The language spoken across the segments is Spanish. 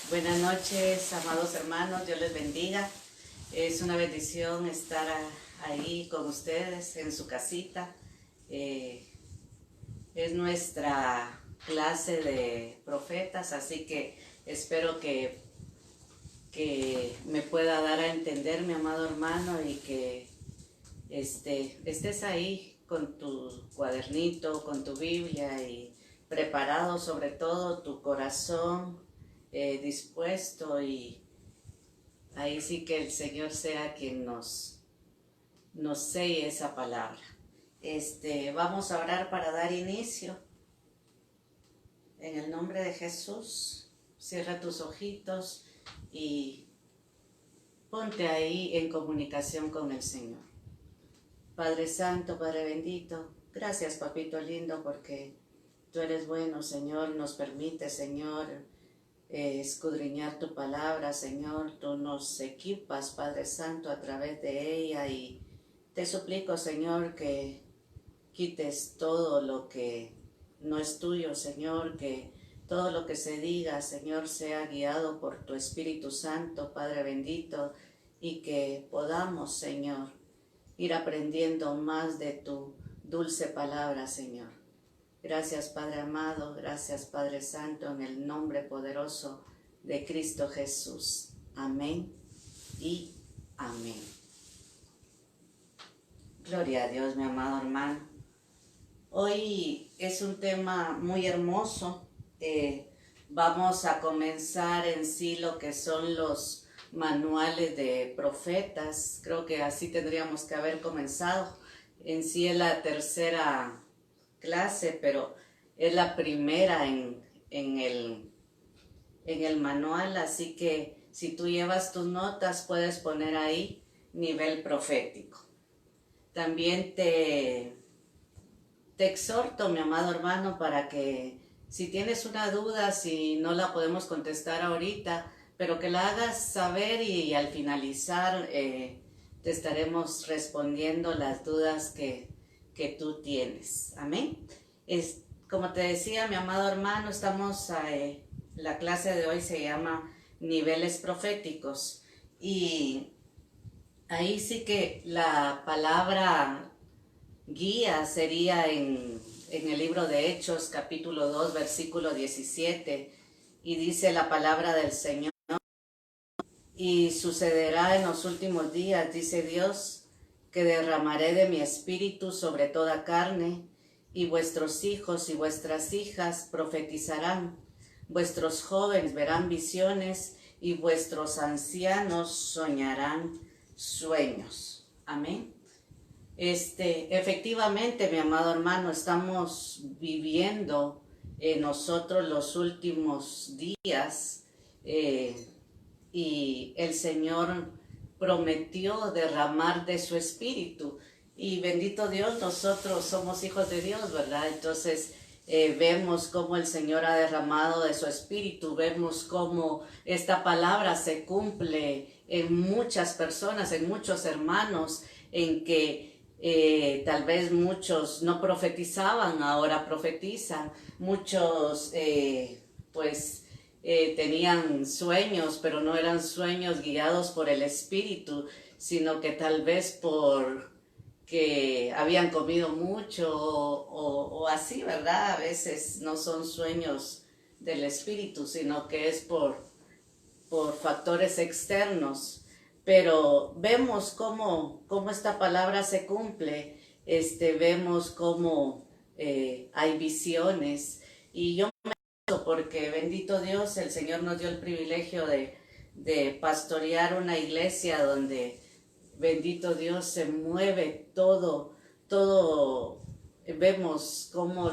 Buenas noches, amados hermanos, Dios les bendiga. Es una bendición estar ahí con ustedes en su casita. Es nuestra clase de profetas, así que espero que me pueda dar a entender, mi amado hermano, y que estés ahí con tu cuadernito, con tu Biblia y preparado, sobre todo tu corazón dispuesto, y ahí sí que el Señor sea quien nos selle esa palabra. Vamos a orar para dar inicio. En el nombre de Jesús, cierra tus ojitos y ponte ahí en comunicación con el Señor. Padre Santo, Padre bendito, gracias, papito lindo, porque tú eres bueno, Señor. Nos permite, Señor, escudriñar tu palabra, Señor. Tú nos equipas, Padre Santo, a través de ella, y te suplico, Señor, que quites todo lo que no es tuyo, Señor, que todo lo que se diga, Señor, sea guiado por tu Espíritu Santo, Padre bendito, y que podamos, Señor, ir aprendiendo más de tu dulce palabra, Señor. Gracias, Padre amado, gracias, Padre Santo, en el nombre poderoso de Cristo Jesús. Amén y amén. Gloria a Dios, mi amado hermano. Hoy es un tema muy hermoso. Vamos a comenzar en sí lo que son los manuales de profetas. Creo que así tendríamos que haber comenzado. En sí es la tercera clase, pero es la primera en el manual, así que si tú llevas tus notas puedes poner ahí nivel profético. También te exhorto, mi amado hermano, para que si tienes una duda, si no la podemos contestar ahorita, pero que la hagas saber, y al finalizar te estaremos respondiendo las dudas que tú tienes. Amén. Como te decía, mi amado hermano, la clase de hoy se llama niveles proféticos, y ahí sí que la palabra guía sería en el libro de Hechos, capítulo 2, versículo 17, y dice la palabra del Señor: y sucederá en los últimos días, dice Dios, que derramaré de mi espíritu sobre toda carne, y vuestros hijos y vuestras hijas profetizarán, vuestros jóvenes verán visiones, y vuestros ancianos soñarán sueños. Amén. Efectivamente, mi amado hermano, estamos viviendo nosotros los últimos días, y el Señor prometió derramar de su espíritu, y bendito Dios, nosotros somos hijos de Dios, ¿verdad? Entonces vemos cómo el Señor ha derramado de su espíritu, vemos cómo esta palabra se cumple en muchas personas, en muchos hermanos, en que tal vez muchos no profetizaban, ahora profetizan. Muchos tenían sueños, pero no eran sueños guiados por el Espíritu, sino que tal vez por que habían comido mucho o así, ¿verdad? A veces no son sueños del Espíritu, sino que es por factores externos. Pero vemos cómo esta palabra se cumple. Vemos cómo hay visiones, y yo me gozo porque, bendito Dios, el Señor nos dio el privilegio de pastorear una iglesia donde, bendito Dios, se mueve todo. Vemos cómo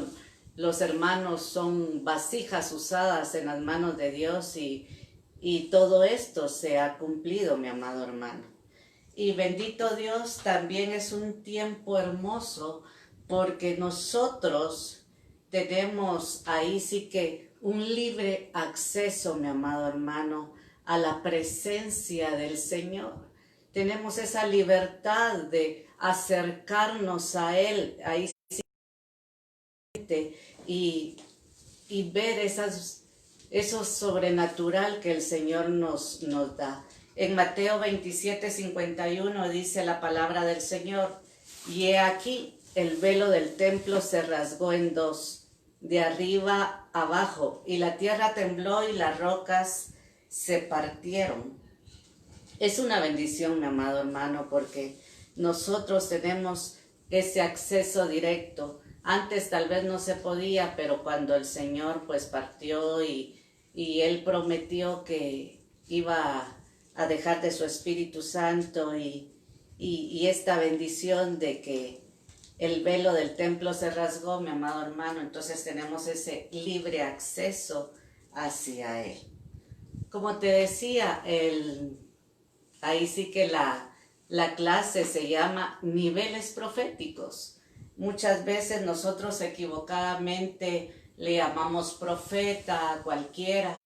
los hermanos son vasijas usadas en las manos de Dios, y todo esto se ha cumplido, mi amado hermano. Y bendito Dios, también es un tiempo hermoso, porque nosotros tenemos ahí sí que un libre acceso, mi amado hermano, a la presencia del Señor. Tenemos esa libertad de acercarnos a Él, ahí sí, y ver esas eso sobrenatural que el Señor nos da. En Mateo 27:51 dice la palabra del Señor: y he aquí, el velo del templo se rasgó en dos, de arriba abajo, y la tierra tembló y las rocas se partieron. Es una bendición, mi amado hermano, porque nosotros tenemos ese acceso directo. Antes tal vez no se podía, pero cuando el Señor pues partió y Él prometió que iba a dejar de su Espíritu Santo y esta bendición de que el velo del templo se rasgó, mi amado hermano, entonces tenemos ese libre acceso hacia Él. Como te decía, ahí sí que la clase se llama niveles proféticos. Muchas veces nosotros equivocadamente le llamamos profeta a cualquiera.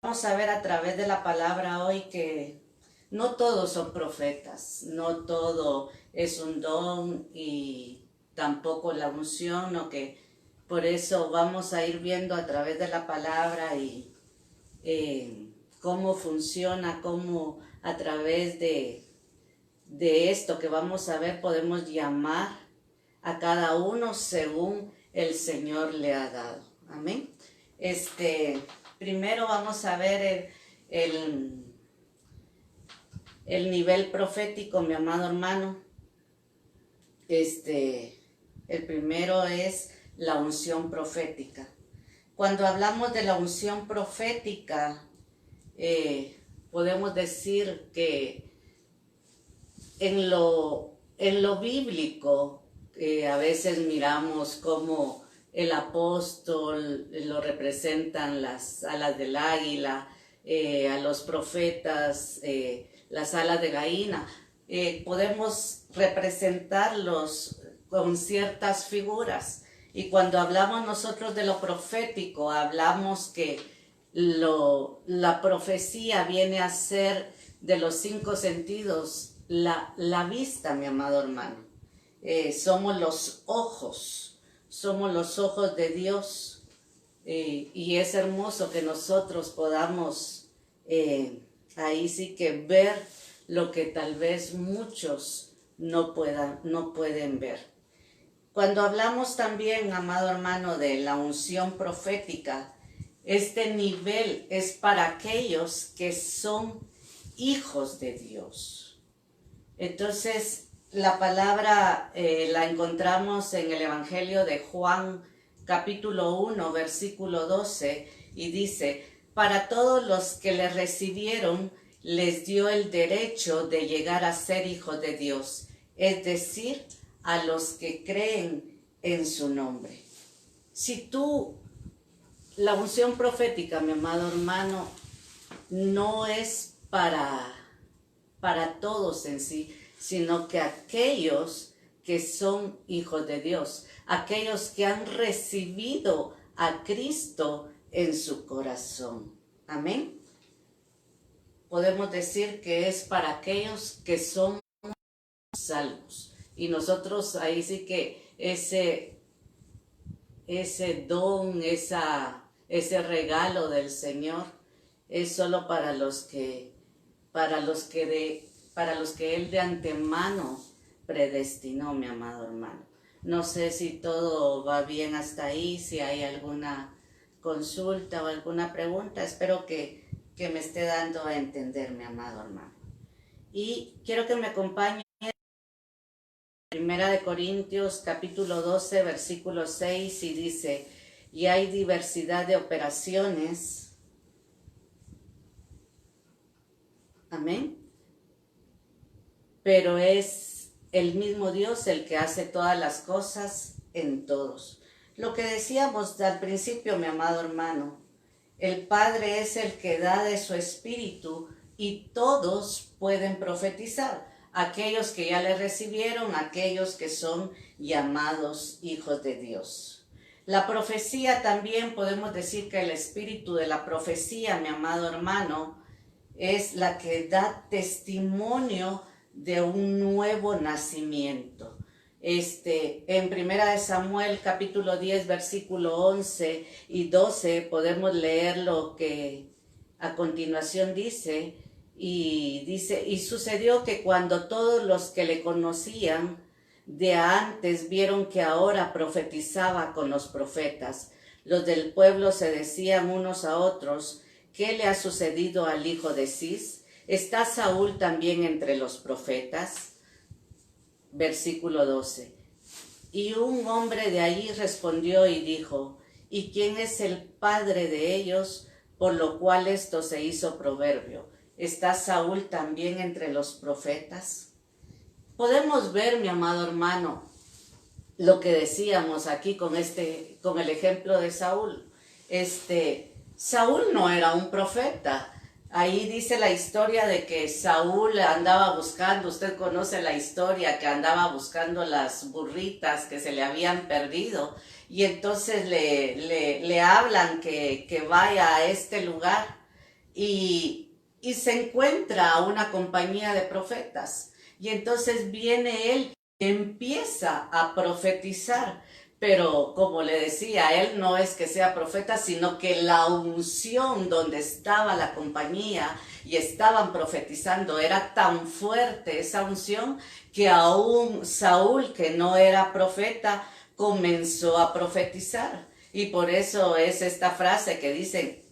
Vamos a ver a través de la palabra hoy que no todos son profetas, no todo es un don y tampoco la unción, no, que por eso vamos a ir viendo a través de la palabra y cómo funciona, cómo a través de esto que vamos a ver podemos llamar a cada uno según el Señor le ha dado. Amén. Primero vamos a ver el nivel profético, mi amado hermano. El primero es la unción profética. Cuando hablamos de la unción profética, podemos decir que en lo bíblico, a veces miramos cómo el apóstol lo representan las alas del águila, a los profetas las alas de gallina. Podemos representarlos con ciertas figuras. Y cuando hablamos nosotros de lo profético, hablamos que la profecía viene a ser de los 5 sentidos, la vista, mi amado hermano. Somos los ojos de Dios, y es hermoso que nosotros podamos ahí sí que ver lo que tal vez muchos no pueden ver. Cuando hablamos también, amado hermano, de la unción profética, este nivel es para aquellos que son hijos de Dios. Entonces, la palabra la encontramos en el Evangelio de Juan, capítulo 1, versículo 12, y dice: para todos los que le recibieron, les dio el derecho de llegar a ser hijos de Dios, es decir, a los que creen en su nombre. Si la unción profética, mi amado hermano, no es para todos en sí, sino que aquellos que son hijos de Dios, aquellos que han recibido a Cristo en su corazón. Amén. Podemos decir que es para aquellos que son salvos. Y nosotros ahí sí que ese don, ese regalo del Señor es solo para los que Él de antemano predestinó, mi amado hermano. No sé si todo va bien hasta ahí, si hay alguna consulta o alguna pregunta. Espero que me esté dando a entender, mi amado hermano. Y quiero que me acompañe Primera de Corintios capítulo 12, versículo 6, y dice: y hay diversidad de operaciones. Amén. Pero es el mismo Dios el que hace todas las cosas en todos. Lo que decíamos al principio, mi amado hermano, el Padre es el que da de su espíritu y todos pueden profetizar. Aquellos que ya le recibieron, aquellos que son llamados hijos de Dios. La profecía también podemos decir que el espíritu de la profecía, mi amado hermano, es la que da testimonio de un nuevo nacimiento. En Primera de Samuel, capítulo 10, versículo 11 y 12, podemos leer lo que a continuación dice, y sucedió que cuando todos los que le conocían de antes vieron que ahora profetizaba con los profetas, los del pueblo se decían unos a otros: ¿qué le ha sucedido al hijo de Cis? ¿Está Saúl también entre los profetas? Versículo 12. Y un hombre de allí respondió y dijo: ¿y quién es el padre de ellos, por lo cual esto se hizo proverbio? ¿Está Saúl también entre los profetas? Podemos ver, mi amado hermano, lo que decíamos aquí con el ejemplo de Saúl. Saúl no era un profeta. Ahí dice la historia de que Saúl andaba buscando, usted conoce la historia, que andaba buscando las burritas que se le habían perdido, y entonces le hablan que vaya a este lugar, y se encuentra a una compañía de profetas, y entonces viene él y empieza a profetizar. Pero como le decía, él no es que sea profeta, sino que la unción donde estaba la compañía y estaban profetizando era tan fuerte esa unción, que aún Saúl, que no era profeta, comenzó a profetizar. Y por eso es esta frase que dice: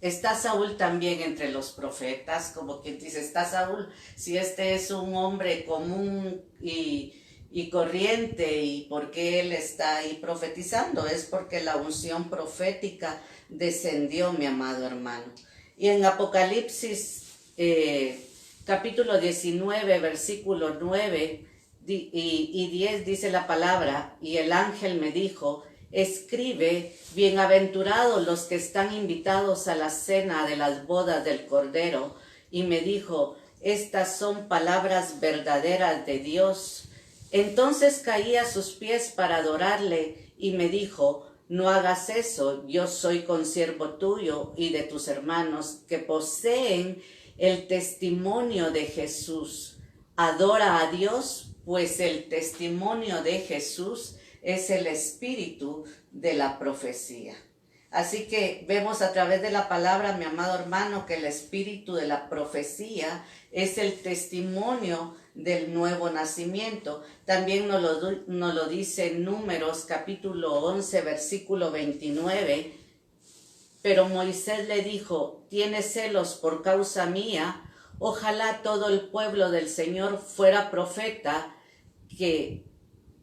¿está Saúl también entre los profetas? Como quien dice, ¿está Saúl? Si este es un hombre común y corriente, ¿y por qué él está ahí profetizando? Es porque la unción profética descendió, mi amado hermano. Y en Apocalipsis capítulo 19, versículo 9 y 10 dice la palabra: y el ángel me dijo: escribe, bienaventurados los que están invitados a la cena de las bodas del Cordero. Y me dijo: estas son palabras verdaderas de Dios. Entonces caí a sus pies para adorarle, y me dijo: no hagas eso, yo soy consiervo tuyo y de tus hermanos que poseen el testimonio de Jesús. Adora a Dios, pues el testimonio de Jesús es el espíritu de la profecía. Así que vemos a través de la palabra, mi amado hermano, que el espíritu de la profecía es el testimonio del nuevo nacimiento. También nos lo dice Números capítulo 11, versículo 29. Pero Moisés le dijo: ¿tienes celos por causa mía? Ojalá todo el pueblo del Señor fuera profeta, que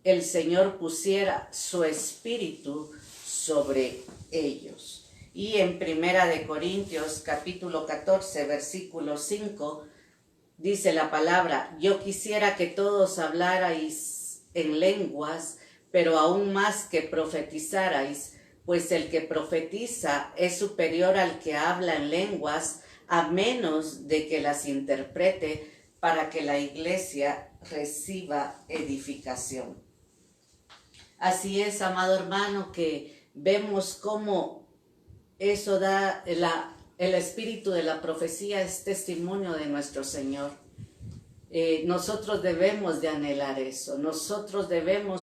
el Señor pusiera su espíritu sobre ellos. Y en Primera de Corintios capítulo 14, versículo 5, dice la palabra: yo quisiera que todos hablarais en lenguas, pero aún más que profetizarais, pues el que profetiza es superior al que habla en lenguas, a menos de que las interprete, para que la iglesia reciba edificación. Así es, amado hermano, que vemos cómo eso da el espíritu de la profecía, es testimonio de nuestro Señor. Nosotros debemos de anhelar eso, nosotros debemos,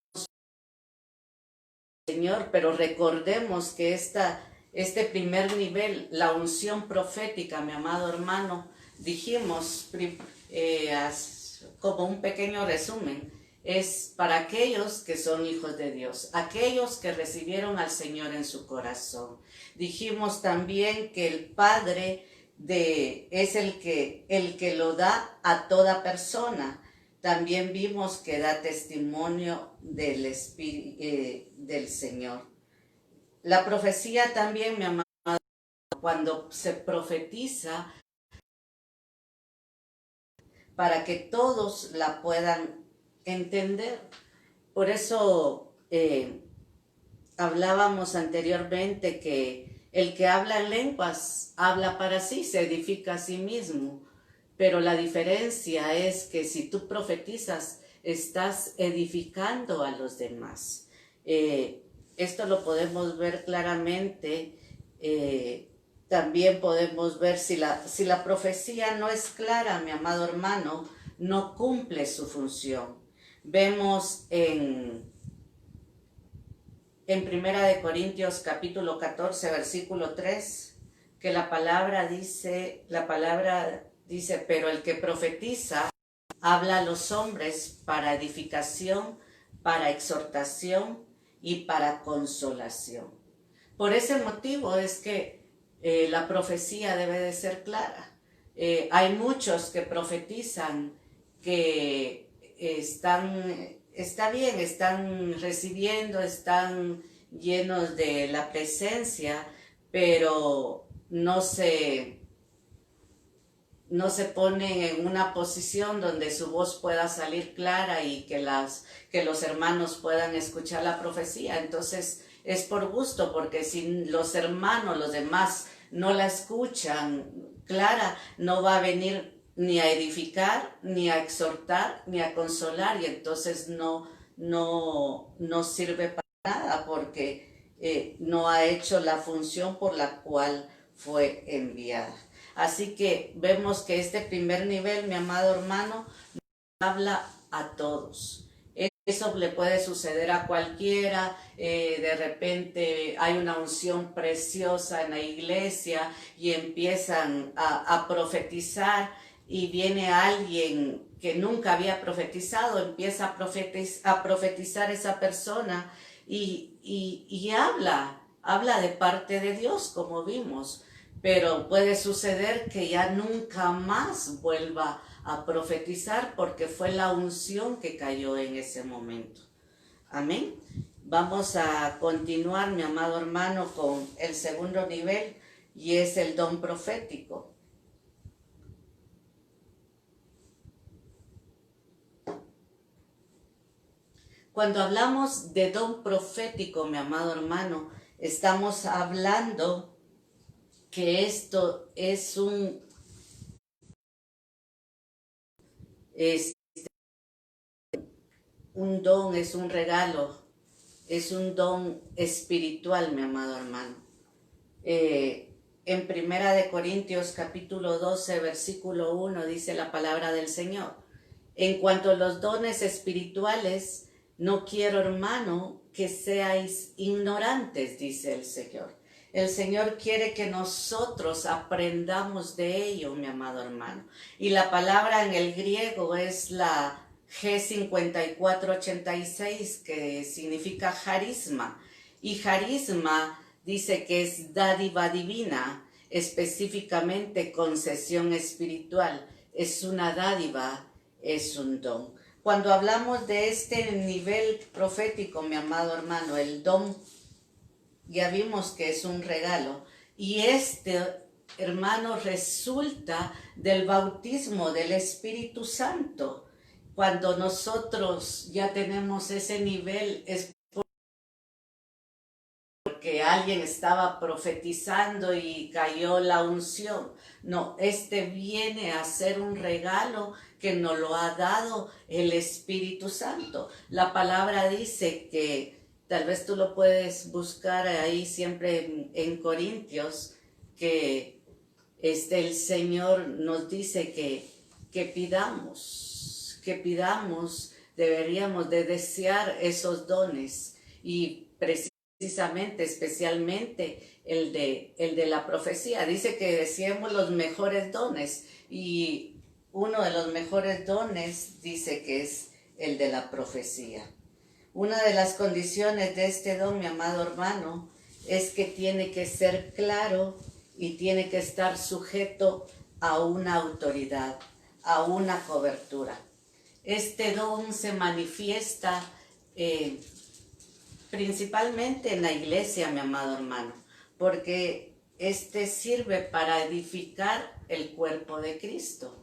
Señor, pero recordemos que este primer nivel, la unción profética, mi amado hermano, dijimos como un pequeño resumen, es para aquellos que son hijos de Dios, aquellos que recibieron al Señor en su corazón. Dijimos también que el Padre es el que lo da a toda persona. También vimos que da testimonio del Espíritu del Señor. La profecía también, mi amado, cuando se profetiza, para que todos la puedan entender. Por eso hablábamos anteriormente que el que habla en lenguas habla para sí, se edifica a sí mismo. Pero la diferencia es que si tú profetizas, estás edificando a los demás. Esto lo podemos ver claramente. También podemos ver si la profecía no es clara, mi amado hermano, no cumple su función. Vemos en Primera de Corintios capítulo 14, versículo 3, que la palabra dice, pero el que profetiza habla a los hombres para edificación, para exhortación y para consolación. Por ese motivo es que la profecía debe de ser clara. Hay muchos que profetizan que está bien, están recibiendo, están llenos de la presencia, pero no se ponen en una posición donde su voz pueda salir clara y que los hermanos puedan escuchar la profecía. Entonces es por gusto, porque si los hermanos, los demás, no la escuchan clara, no va a venir ni a edificar, ni a exhortar, ni a consolar, y entonces no sirve para nada, porque no ha hecho la función por la cual fue enviada. Así que vemos que este primer nivel, mi amado hermano, habla a todos. Eso le puede suceder a cualquiera. De repente hay una unción preciosa en la iglesia y empiezan a profetizar, y viene alguien que nunca había profetizado, empieza a profetizar esa persona y habla de parte de Dios, como vimos. Pero puede suceder que ya nunca más vuelva a profetizar, porque fue la unción que cayó en ese momento. Amén. Vamos a continuar, mi amado hermano, con el segundo nivel, y es el don profético. Cuando hablamos de don profético, mi amado hermano, estamos hablando que esto es un don, es un regalo, es un don espiritual, mi amado hermano. En Primera de Corintios capítulo 12, versículo 1 dice la palabra del Señor: en cuanto a los dones espirituales, no quiero, hermano, que seáis ignorantes, dice el Señor. El Señor quiere que nosotros aprendamos de ello, mi amado hermano. Y la palabra en el griego es la G5486, que significa charisma. Y charisma dice que es dádiva divina, específicamente concesión espiritual. Es una dádiva, es un don. Cuando hablamos de este nivel profético, mi amado hermano, el don, ya vimos que es un regalo. Y hermano, resulta del bautismo del Espíritu Santo. Cuando nosotros ya tenemos ese nivel, es porque alguien estaba profetizando y cayó la unción. No, viene a ser un regalo que nos lo ha dado el Espíritu Santo. La palabra dice que, tal vez tú lo puedes buscar ahí siempre en Corintios, que el Señor nos dice que pidamos, deberíamos de desear esos dones, y precisamente, especialmente el de la profecía. Dice que deseemos los mejores dones, y uno de los mejores dones dice que es el de la profecía. Una de las condiciones de este don, mi amado hermano, es que tiene que ser claro y tiene que estar sujeto a una autoridad, a una cobertura. Este don se manifiesta principalmente en la iglesia, mi amado hermano, porque sirve para edificar el cuerpo de Cristo.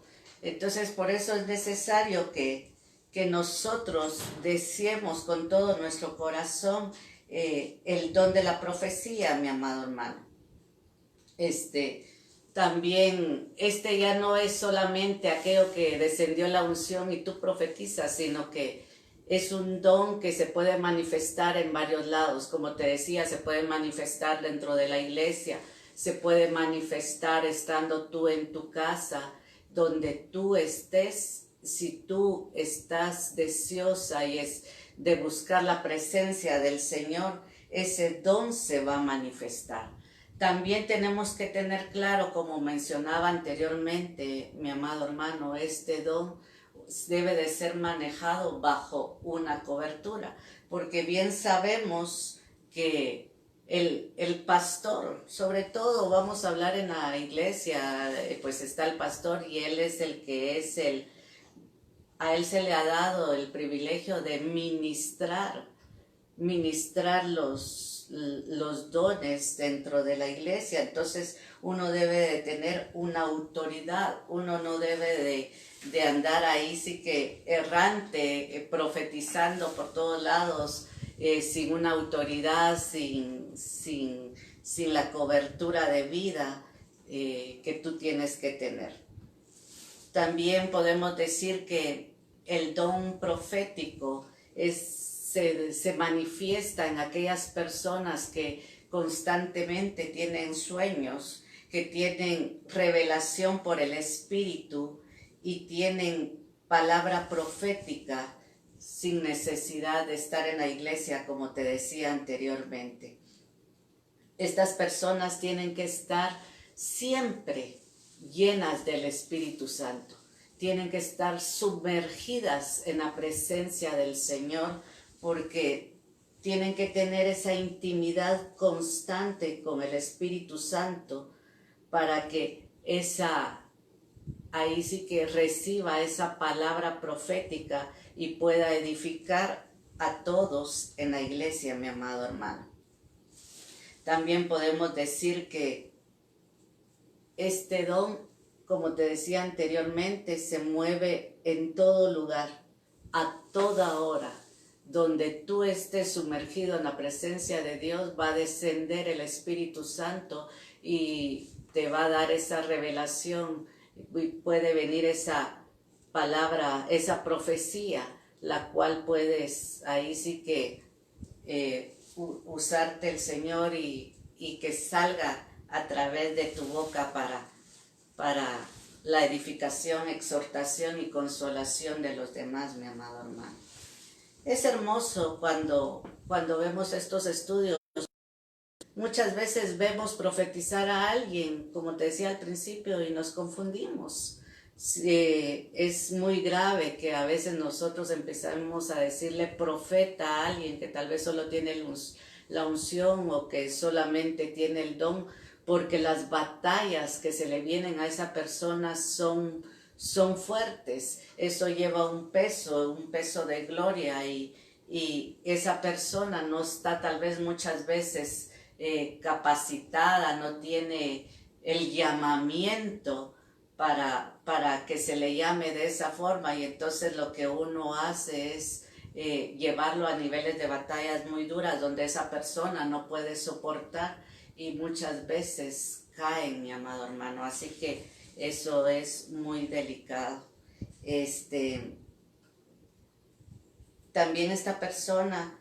Entonces, por eso es necesario que nosotros deseemos con todo nuestro corazón el don de la profecía, mi amado hermano. También ya no es solamente aquello que descendió la unción y tú profetizas, sino que es un don que se puede manifestar en varios lados. Como te decía, se puede manifestar dentro de la iglesia, se puede manifestar estando tú en tu casa, donde tú estés, si tú estás deseosa y es de buscar la presencia del Señor, ese don se va a manifestar. También tenemos que tener claro, como mencionaba anteriormente, mi amado hermano, este don debe de ser manejado bajo una cobertura, porque bien sabemos que el pastor, sobre todo vamos a hablar en la iglesia, pues está el pastor y él es el que es a él se le ha dado el privilegio de ministrar los dones dentro de la iglesia. Entonces uno debe de tener una autoridad, uno no debe de andar ahí sí que errante, profetizando por todos lados, sin una autoridad, sin la cobertura de vida que tú tienes que tener. También podemos decir que el don profético se manifiesta en aquellas personas que constantemente tienen sueños, que tienen revelación por el Espíritu y tienen palabra profética sin necesidad de estar en la iglesia, como te decía anteriormente. Estas personas tienen que estar siempre llenas del Espíritu Santo. Tienen que estar sumergidas en la presencia del Señor, porque tienen que tener esa intimidad constante con el Espíritu Santo para que ahí sí que reciba esa palabra profética y pueda edificar a todos en la iglesia, mi amado hermano. También podemos decir que este don, como te decía anteriormente, se mueve en todo lugar, a toda hora. Donde tú estés sumergido en la presencia de Dios, va a descender el Espíritu Santo y te va a dar esa revelación. Y puede venir esa palabra, esa profecía, la cual puedes ahí sí que usarte el Señor y que salga a través de tu boca para la edificación, exhortación y consolación de los demás, mi amado hermano. Es hermoso cuando vemos estos estudios. Muchas veces vemos profetizar a alguien, como te decía al principio, y nos confundimos. Es muy grave que a veces nosotros empezamos a decirle profeta a alguien que tal vez solo tiene la unción o que solamente tiene el don, porque las batallas que se le vienen a esa persona son fuertes. Eso lleva un peso de gloria y esa persona no está tal vez muchas veces capacitada, no tiene el llamamiento para que se le llame de esa forma, y entonces lo que uno hace es llevarlo a niveles de batallas muy duras donde esa persona no puede soportar y muchas veces caen, mi amado hermano. Así que eso es muy delicado. También esta persona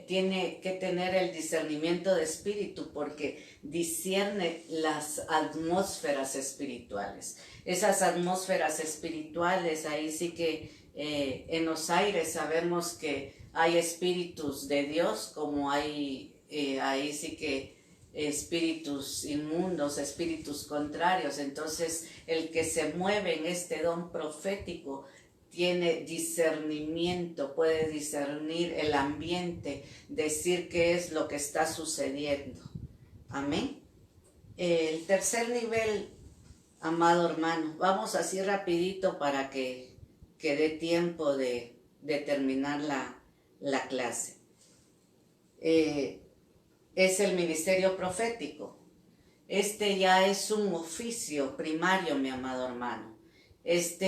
tiene que tener el discernimiento de espíritu, porque discierne las atmósferas espirituales. Esas atmósferas espirituales, ahí sí que en los aires sabemos que hay espíritus de Dios, como hay ahí sí que espíritus inmundos, espíritus contrarios. Entonces el que se mueve en este don profético tiene discernimiento, puede discernir el ambiente, decir qué es lo que está sucediendo. Amén. El tercer nivel, amado hermano, vamos así rapidito para que dé tiempo de terminar la clase. Es el ministerio profético. Este ya es un oficio primario, mi amado hermano. Es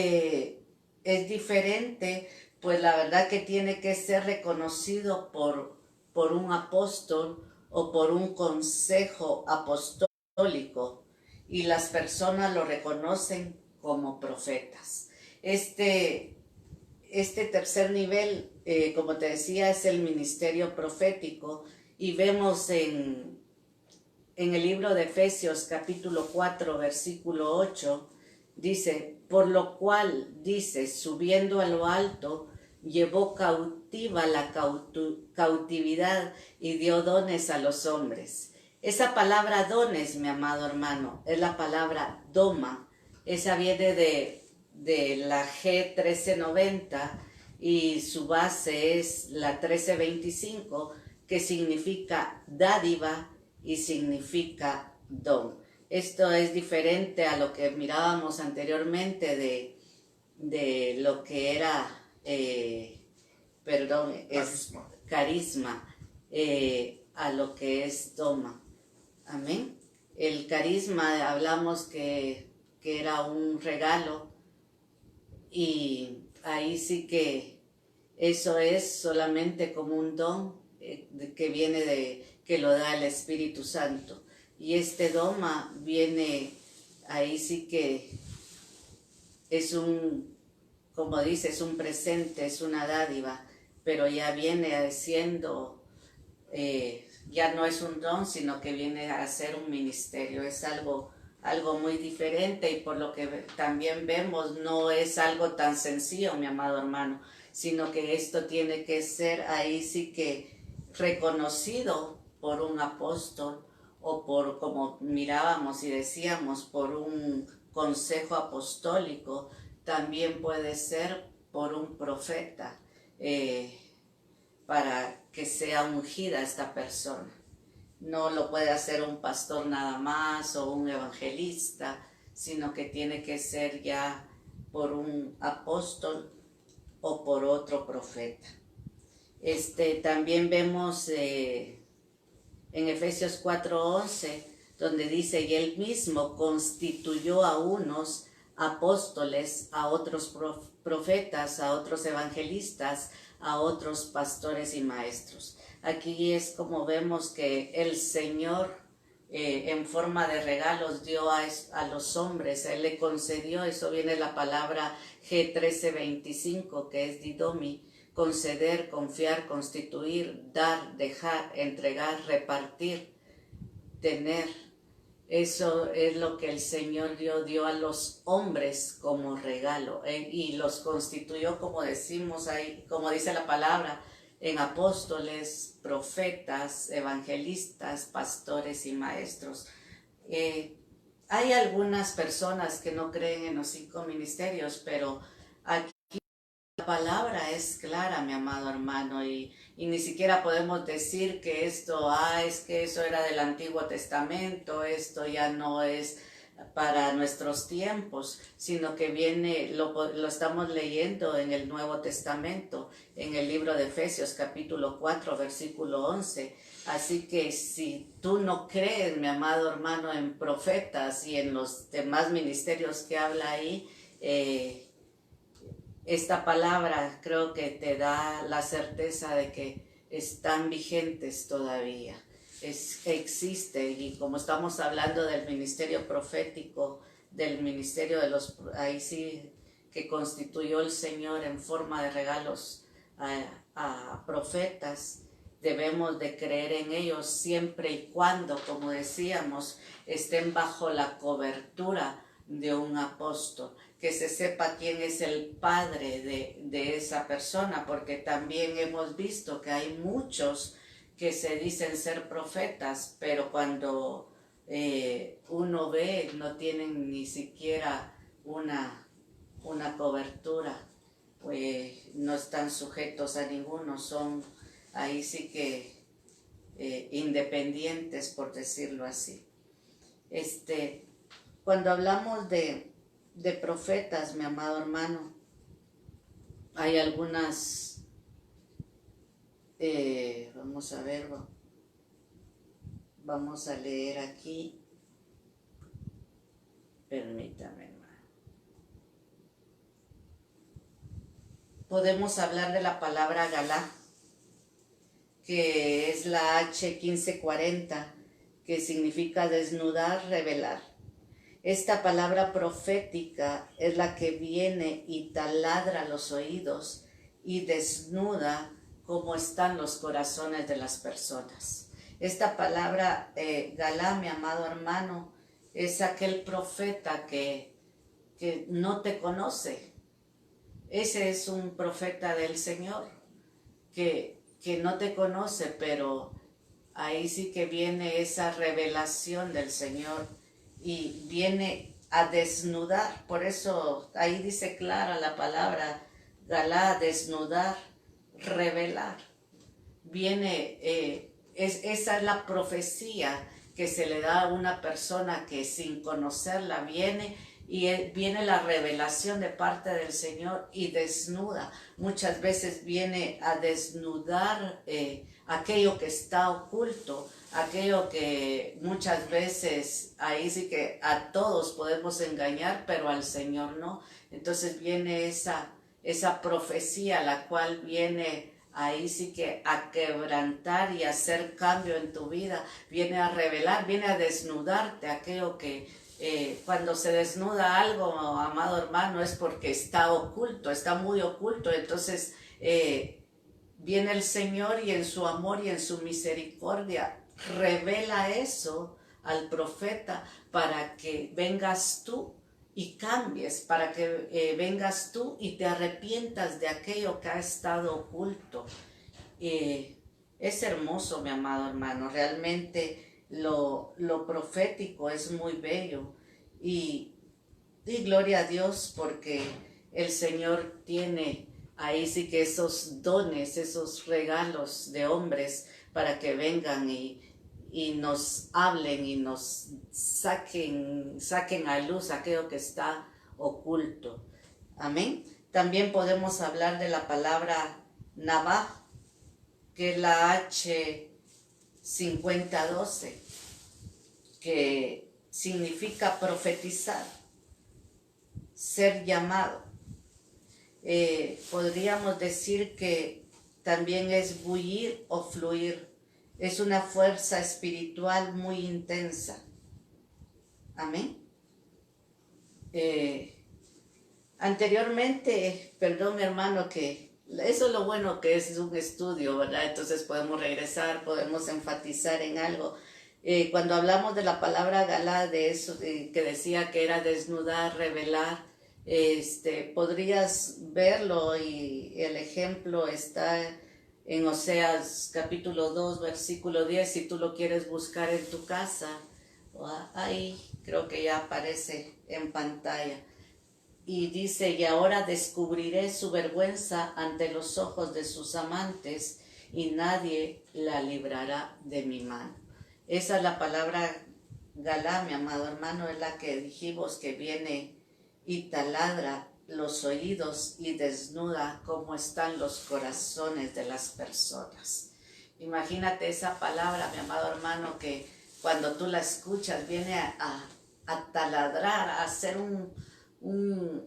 diferente, pues la verdad que tiene que ser reconocido por un apóstol o por un consejo apostólico, y las personas lo reconocen como profetas. Este tercer nivel, como te decía, es el ministerio profético, y vemos en el libro de Efesios capítulo 4 versículo 8, Dice, por lo cual, dice, subiendo a lo alto, llevó cautiva la cautividad y dio dones a los hombres. Esa palabra dones, mi amado hermano, es la palabra doma. Esa viene de la G1390 y su base es la 1325, que significa dádiva y significa don. Esto es diferente a lo que mirábamos anteriormente de lo que era, es carisma, a lo que es doma. Amén. El carisma, hablamos que era un regalo, y ahí sí que eso es solamente como un don que viene que lo da el Espíritu Santo. Y este doma viene, ahí sí que es como dice, es un presente, es una dádiva, pero ya viene siendo, ya no es un don, sino que viene a ser un ministerio. Es algo muy diferente, y por lo que también vemos, no es algo tan sencillo, mi amado hermano, sino que esto tiene que ser ahí sí que reconocido por un apóstol, o por, como mirábamos y decíamos, por un consejo apostólico. También puede ser por un profeta, para que sea ungida esta persona. No lo puede hacer un pastor nada más o un evangelista, sino que tiene que ser ya por un apóstol o por otro profeta. También vemos en Efesios 4:11, donde dice, y él mismo constituyó a unos apóstoles, a otros profetas, a otros evangelistas, a otros pastores y maestros. Aquí es como vemos que el Señor, en forma de regalos, dio a los hombres, Él le concedió. Eso viene la palabra G1325, que es didomi: conceder, confiar, constituir, dar, dejar, entregar, repartir, tener. Eso es lo que el Señor dio a los hombres como regalo, y los constituyó, como decimos ahí, como dice la palabra, en apóstoles, profetas, evangelistas, pastores y maestros. Hay algunas personas que no creen en los 5 ministerios, pero aquí la palabra es clara, mi amado hermano, y ni siquiera podemos decir que esto, es que eso era del Antiguo Testamento, esto ya no es para nuestros tiempos, sino que viene, lo estamos leyendo en el Nuevo Testamento, en el libro de Efesios capítulo 4, versículo 11. Así que si tú no crees, mi amado hermano, en profetas y en los demás ministerios que habla ahí, esta palabra creo que te da la certeza de que están vigentes todavía. Existe, y como estamos hablando del ministerio profético, del ministerio de los, ahí sí, que constituyó el Señor en forma de regalos a profetas, debemos de creer en ellos siempre y cuando, como decíamos, estén bajo la cobertura de un apóstol, que se sepa quién es el padre de esa persona, porque también hemos visto que hay muchos que se dicen ser profetas, pero cuando uno ve, no tienen ni siquiera una cobertura, pues no están sujetos a ninguno, son ahí sí que independientes, por decirlo así. Cuando hablamos de profetas, mi amado hermano, hay algunas, vamos a ver, vamos a leer aquí, permítame, hermano. Podemos hablar de la palabra Galá, que es la H1540, que significa desnudar, revelar. Esta palabra profética es la que viene y taladra los oídos y desnuda cómo están los corazones de las personas. Esta palabra Galá, mi amado hermano, es aquel profeta que que no te conoce. Ese es un profeta del Señor, que no te conoce, pero ahí sí que viene esa revelación del Señor y viene a desnudar. Por eso ahí dice clara la palabra, Galá, desnudar, revelar. Viene, esa es la profecía que se le da a una persona que sin conocerla viene y viene la revelación de parte del Señor y desnuda. Muchas veces viene a desnudar aquello que está oculto, aquello que muchas veces ahí sí que a todos podemos engañar, pero al Señor no. Entonces viene esa profecía, la cual viene ahí sí que a quebrantar y a hacer cambio en tu vida, viene a revelar, viene a desnudarte aquello que cuando se desnuda algo, amado hermano, es porque está oculto, está muy oculto. Entonces viene el Señor y en su amor y en su misericordia revela eso al profeta para que vengas tú y cambies, para que vengas tú y te arrepientas de aquello que ha estado oculto. Es hermoso, mi amado hermano, realmente lo profético es muy bello y gloria a Dios porque el Señor tiene ahí sí que esos dones, esos regalos de hombres para que vengan y nos hablen y nos saquen a luz aquello que está oculto. Amén. También podemos hablar de la palabra Nabá, que es la H5012, que significa profetizar, ser llamado. Podríamos decir que también es bullir o fluir. Es una fuerza espiritual muy intensa. Amén. Anteriormente, perdón hermano, que eso es lo bueno que es un estudio, ¿verdad? Entonces podemos regresar, podemos enfatizar en algo. Cuando hablamos de la palabra Galá, de eso, que decía que era desnudar, revelar, podrías verlo y el ejemplo está en Oseas capítulo 2, versículo 10, si tú lo quieres buscar en tu casa, ahí creo que ya aparece en pantalla. Y dice, y ahora descubriré su vergüenza ante los ojos de sus amantes y nadie la librará de mi mano. Esa es la palabra Galá, mi amado hermano, es la que dijimos que viene y taladra los oídos y desnuda cómo están los corazones de las personas. Imagínate esa palabra, mi amado hermano, que cuando tú la escuchas viene a taladrar, a hacer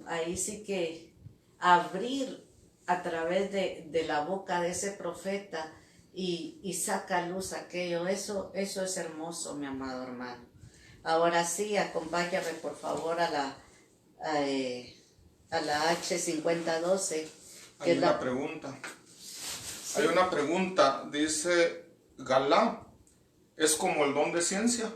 ahí sí que abrir a través de la boca de ese profeta y saca a luz aquello. Eso es hermoso, mi amado hermano. Ahora sí, acompáñame por favor a la H5012. Hay una pregunta. Sí. Hay una pregunta. Dice, Galá, ¿es como el don de ciencia?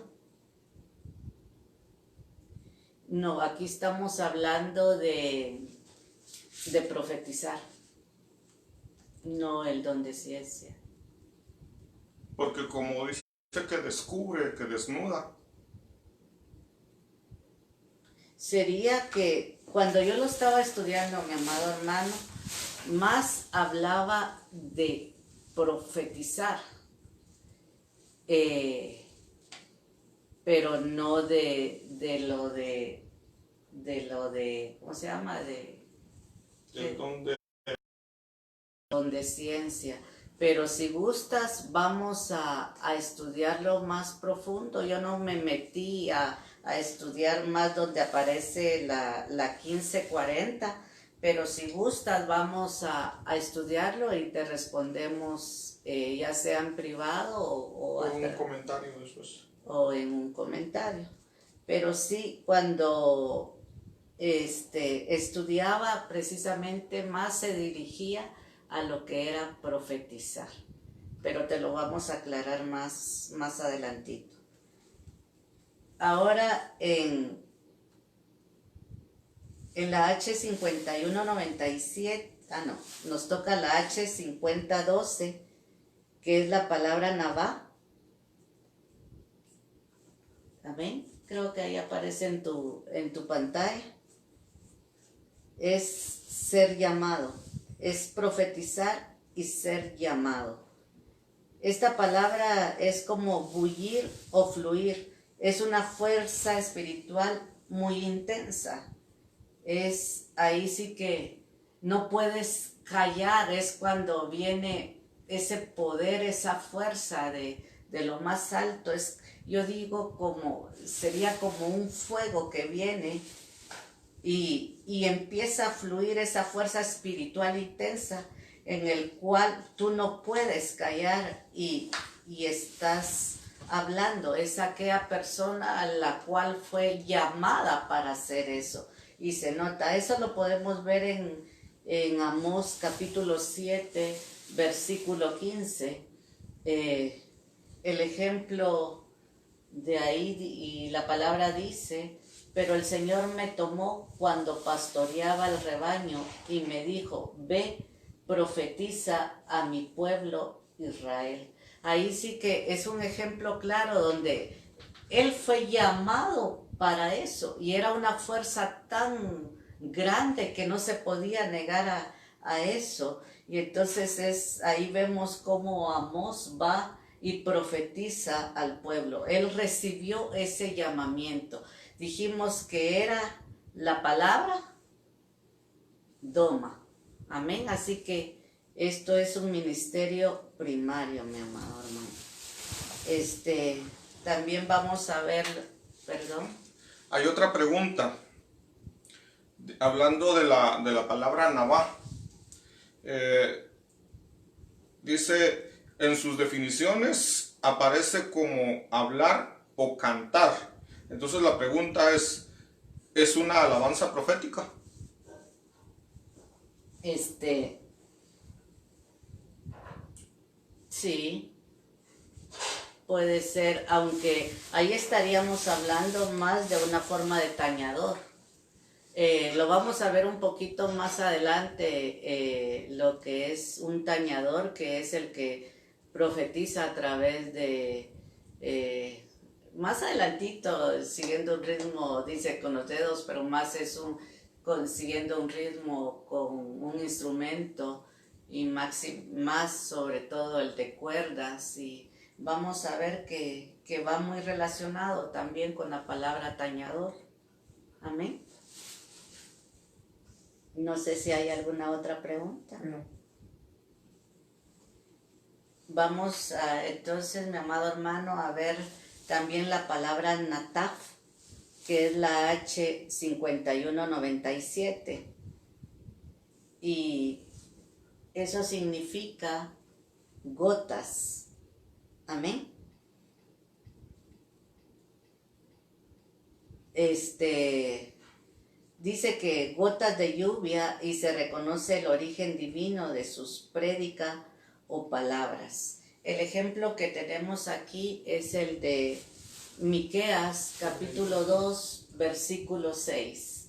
No, aquí estamos hablando de profetizar, no el don de ciencia. Porque como dice que descubre, que desnuda. Sería que cuando yo lo estaba estudiando, mi amado hermano, más hablaba de profetizar, pero no de lo de, ¿cómo se llama? El don de ciencia. Pero si gustas, vamos a estudiarlo más profundo. Yo no me metí a estudiar más donde aparece la 1540, pero si gustas, vamos a estudiarlo y te respondemos ya sea en privado o en un comentario después. O en un comentario. Pero sí, cuando estudiaba precisamente más se dirigía a lo que era profetizar, pero te lo vamos a aclarar más adelantito. Ahora en la H5197, nos toca la H5012, que es la palabra Navá. Amén. Creo que ahí aparece en tu pantalla. Es ser llamado, es profetizar y ser llamado. Esta palabra es como bullir o fluir, es una fuerza espiritual muy intensa. Es ahí sí que no puedes callar, es cuando viene ese poder, esa fuerza de lo más alto. Yo digo sería como un fuego que viene y empieza a fluir esa fuerza espiritual intensa en el cual tú no puedes callar y estás hablando. Es aquella persona a la cual fue llamada para hacer eso. Y se nota, eso lo podemos ver en Amós capítulo 7, versículo 15. El ejemplo de ahí, y la palabra dice: pero el Señor me tomó cuando pastoreaba el rebaño y me dijo: ve, profetiza a mi pueblo Israel. Ahí sí que es un ejemplo claro donde él fue llamado para eso y era una fuerza tan grande que no se podía negar a eso. Y entonces ahí vemos cómo Amós va y profetiza al pueblo. Él recibió ese llamamiento. Dijimos que era la palabra Doma. Amén. Así que esto es un ministerio primario, mi amado hermano. También vamos a ver, perdón. Hay otra pregunta. Hablando de la palabra Navá. Dice, en sus definiciones aparece como hablar o cantar. Entonces la pregunta ¿es una alabanza profética? Sí, puede ser, aunque ahí estaríamos hablando más de una forma de tañador. Lo vamos a ver un poquito más adelante, lo que es un tañador, que es el que profetiza a través de, más adelantito, siguiendo un ritmo, dice con los dedos, pero más es siguiendo un ritmo con un instrumento y más sobre todo el de cuerdas. Y vamos a ver que va muy relacionado también con la palabra tañador. Amén. No sé si hay alguna otra pregunta. No. Vamos entonces, mi amado hermano, a ver también la palabra Nataf, que es la H5197. Y eso significa gotas. Amén. Dice que gotas de lluvia, y se reconoce el origen divino de sus prédicas o palabras. El ejemplo que tenemos aquí es el de Miqueas capítulo 2 versículo 6.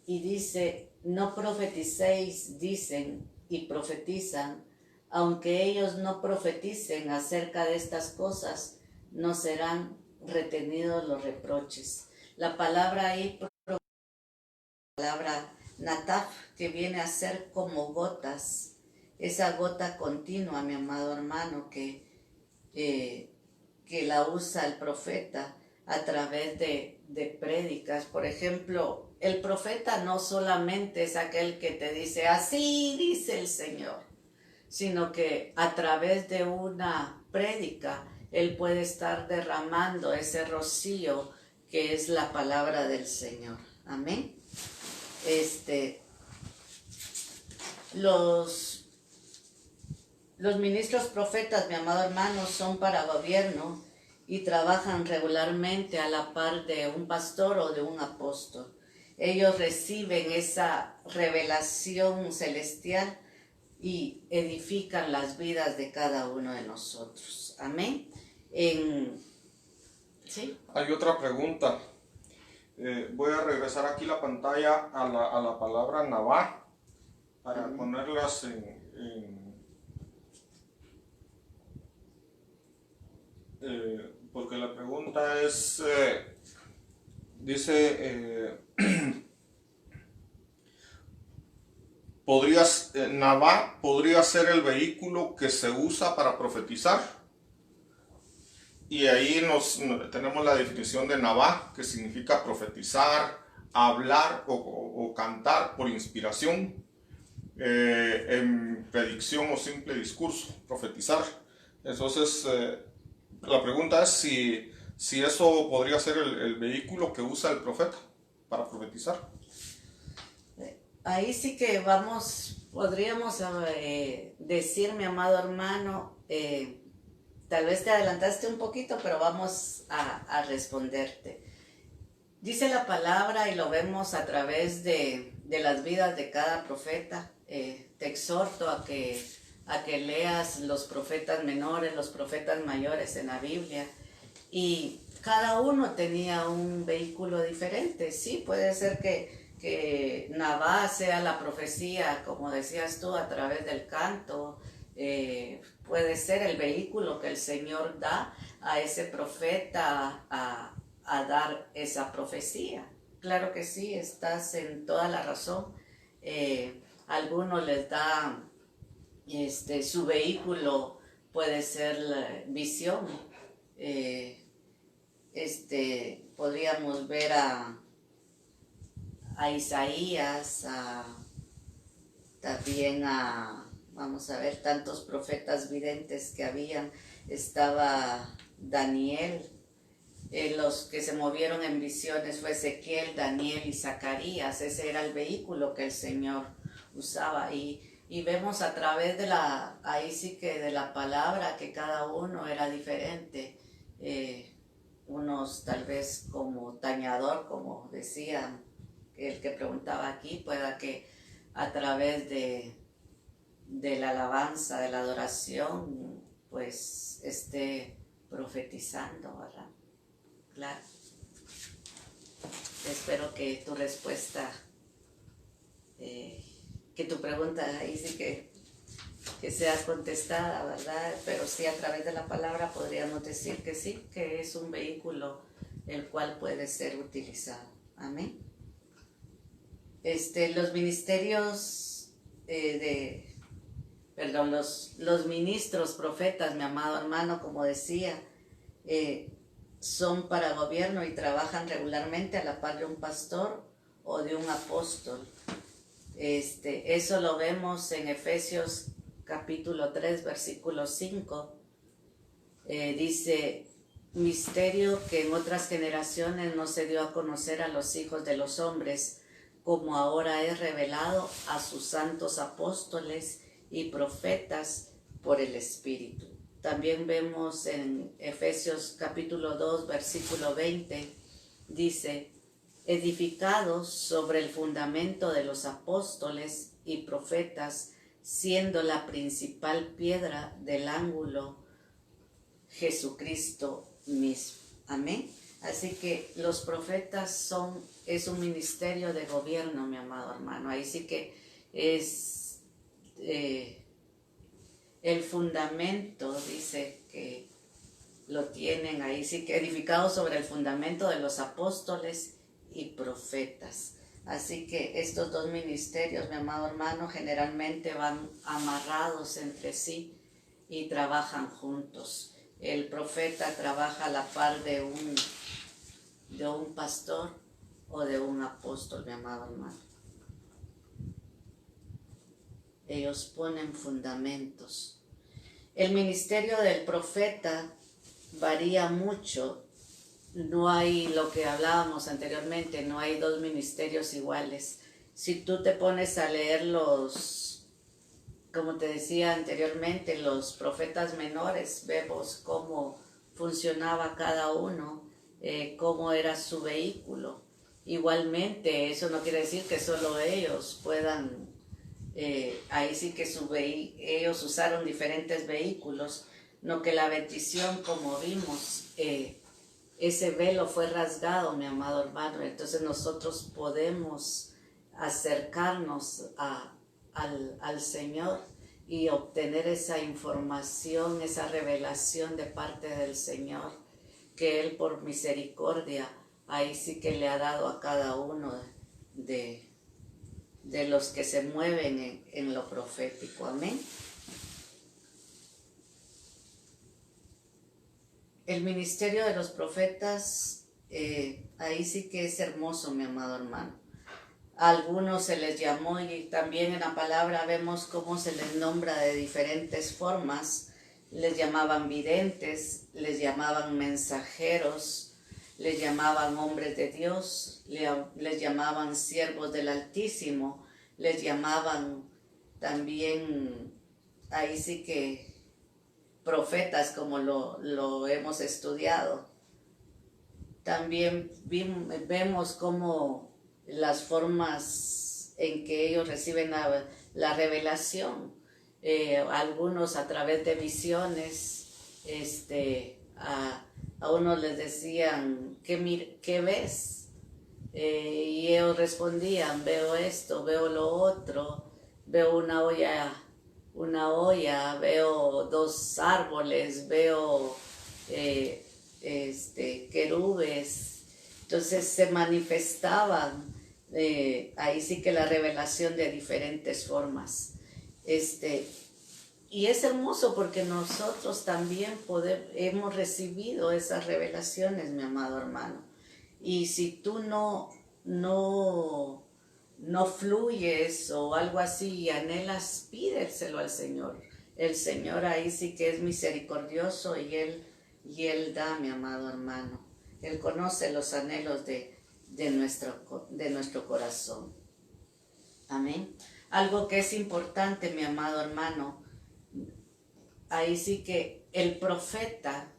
Y dice: no profeticéis, dicen, y profetizan, aunque ellos no profeticen acerca de estas cosas, no serán retenidos los reproches. La palabra ahí, la palabra nataf, que viene a ser como gotas, esa gota continua, mi amado hermano, que la usa el profeta a través de prédicas. Por ejemplo, el profeta no solamente es aquel que te dice: así dice el Señor, sino que a través de una prédica él puede estar derramando ese rocío que es la palabra del Señor. Amén. Los ministros profetas, mi amado hermano, son para gobierno y trabajan regularmente a la par de un pastor o de un apóstol. Ellos reciben esa revelación celestial y edifican las vidas de cada uno de nosotros. Amén. En Sí. Hay otra pregunta. Voy a regresar aquí la pantalla a la palabra Nabá para ponerlas porque la pregunta es, dice, Nabá podría ser el vehículo que se usa para profetizar. Y ahí tenemos la definición de Nabá, que significa profetizar, hablar o cantar por inspiración, en predicción o simple discurso, profetizar. Entonces, la pregunta es si eso podría ser el vehículo que usa el profeta para profetizar. Ahí sí que podríamos decir, mi amado hermano, tal vez te adelantaste un poquito, pero vamos a responderte. Dice la palabra y lo vemos a través de las vidas de cada profeta. Te exhorto a que leas los profetas menores, los profetas mayores en la Biblia. Y cada uno tenía un vehículo diferente. Sí, puede ser que Nabá sea la profecía, como decías tú, a través del canto. Puede ser el vehículo que el Señor da a ese profeta a dar esa profecía. Claro que sí, estás en toda la razón. Algunos les da su vehículo, puede ser la visión. Podríamos ver a Isaías, también vamos a ver, tantos profetas videntes que habían. Estaba Daniel, los que se movieron en visiones fue Ezequiel, Daniel y Zacarías. Ese era el vehículo que el Señor usaba. Y vemos a través ahí sí que de la palabra, que cada uno era diferente. Unos tal vez como tañador, como decía el que preguntaba aquí, pueda que a través de la alabanza, de la adoración, pues esté profetizando, ¿verdad? Claro. Espero que tu respuesta, que tu pregunta ahí sí que sea contestada, ¿verdad? Pero sí, a través de la palabra podríamos decir que sí, que es un vehículo el cual puede ser utilizado. Amén. Los ministerios los ministros, profetas, mi amado hermano, como decía, son para gobierno y trabajan regularmente a la par de un pastor o de un apóstol. Eso lo vemos en Efesios capítulo 3, versículo 5. Dice, misterio que en otras generaciones no se dio a conocer a los hijos de los hombres, como ahora es revelado a sus santos apóstoles y profetas por el Espíritu. También vemos en Efesios capítulo 2, versículo 20, dice, edificados sobre el fundamento de los apóstoles y profetas, siendo la principal piedra del ángulo Jesucristo mismo. Amén. Así que los profetas es un ministerio de gobierno, mi amado hermano. Ahí sí que es el fundamento, dice que lo tienen ahí, sí que edificado sobre el fundamento de los apóstoles y profetas. Así que estos dos ministerios, mi amado hermano, generalmente van amarrados entre sí y trabajan juntos. El profeta trabaja a la par de un pastor o de un apóstol, mi amado hermano. Ellos ponen fundamentos. El ministerio del profeta varía mucho. No hay lo que hablábamos anteriormente, no hay dos ministerios iguales. Si tú te pones a leer como te decía anteriormente, los profetas menores, vemos cómo funcionaba cada uno, cómo era su vehículo. Igualmente, eso no quiere decir que solo ellos puedan, ahí sí que ellos usaron diferentes vehículos, no que la bendición, como vimos, ese velo fue rasgado, mi amado hermano. Entonces nosotros podemos acercarnos al Señor y obtener esa información, esa revelación de parte del Señor, que Él por misericordia ahí sí que le ha dado a cada uno de los que se mueven en lo profético. Amén. El ministerio de los profetas, ahí sí que es hermoso, mi amado hermano. A algunos se les llamó, y también en la palabra vemos cómo se les nombra de diferentes formas. Les llamaban videntes, les llamaban mensajeros, les llamaban hombres de Dios, les llamaban siervos del Altísimo, les llamaban también, ahí sí que profetas, como lo hemos estudiado. También vemos cómo las formas en que ellos reciben la revelación, algunos a través de visiones, a unos les decían, ¿qué ves? Y ellos respondían, veo esto, veo lo otro, veo una olla, veo dos árboles, veo querubes. Entonces se manifestaban ahí sí que la revelación de diferentes formas. Y es hermoso porque nosotros también hemos recibido esas revelaciones, mi amado hermano. Y si tú no fluyes o algo así y anhelas, pídeselo al Señor. El Señor ahí sí que es misericordioso y Él da, mi amado hermano. Él conoce los anhelos de nuestro corazón. Amén. Algo que es importante, mi amado hermano, ahí sí que el profeta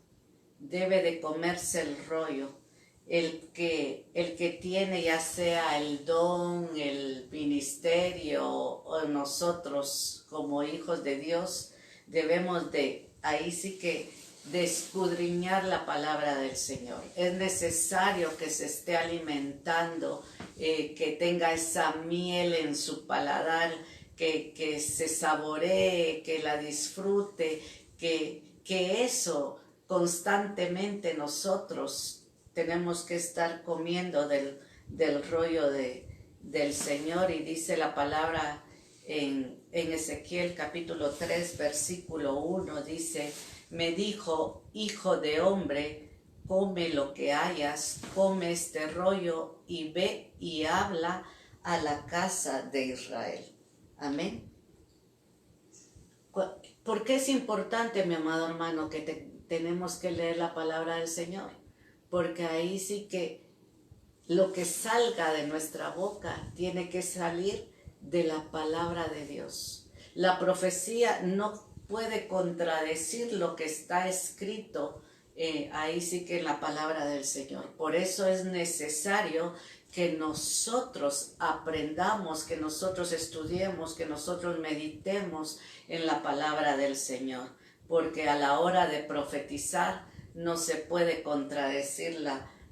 debe de comerse el rollo. El que tiene ya sea el don, el ministerio, o nosotros como hijos de Dios, debemos de, ahí sí que, de escudriñar la palabra del Señor. Es necesario que se esté alimentando, que tenga esa miel en su paladar, que se saboree, que la disfrute, que eso constantemente nosotros tenemos que estar comiendo del rollo del Señor. Y dice la palabra en Ezequiel capítulo 3 versículo 1, dice, me dijo, hijo de hombre, come lo que hayas, come este rollo y ve y habla a la casa de Israel. Amén. ¿Por qué es importante, mi amado hermano, que tenemos que leer la palabra del Señor? Porque ahí sí que lo que salga de nuestra boca tiene que salir de la palabra de Dios. La profecía no puede contradecir lo que está escrito ahí sí que en la palabra del Señor. Por eso es necesario que nosotros aprendamos, que nosotros estudiemos, que nosotros meditemos en la palabra del Señor. Porque a la hora de profetizar no se puede contradecir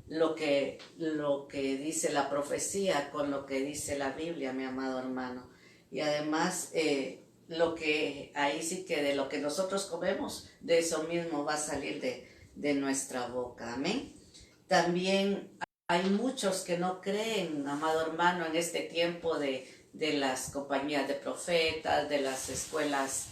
lo que dice la profecía con lo que dice la Biblia, mi amado hermano. Y además, lo que ahí sí que de lo que nosotros comemos, de eso mismo va a salir de nuestra boca. Amén. También hay muchos que no creen, amado hermano, en este tiempo de las compañías de profetas, de las escuelas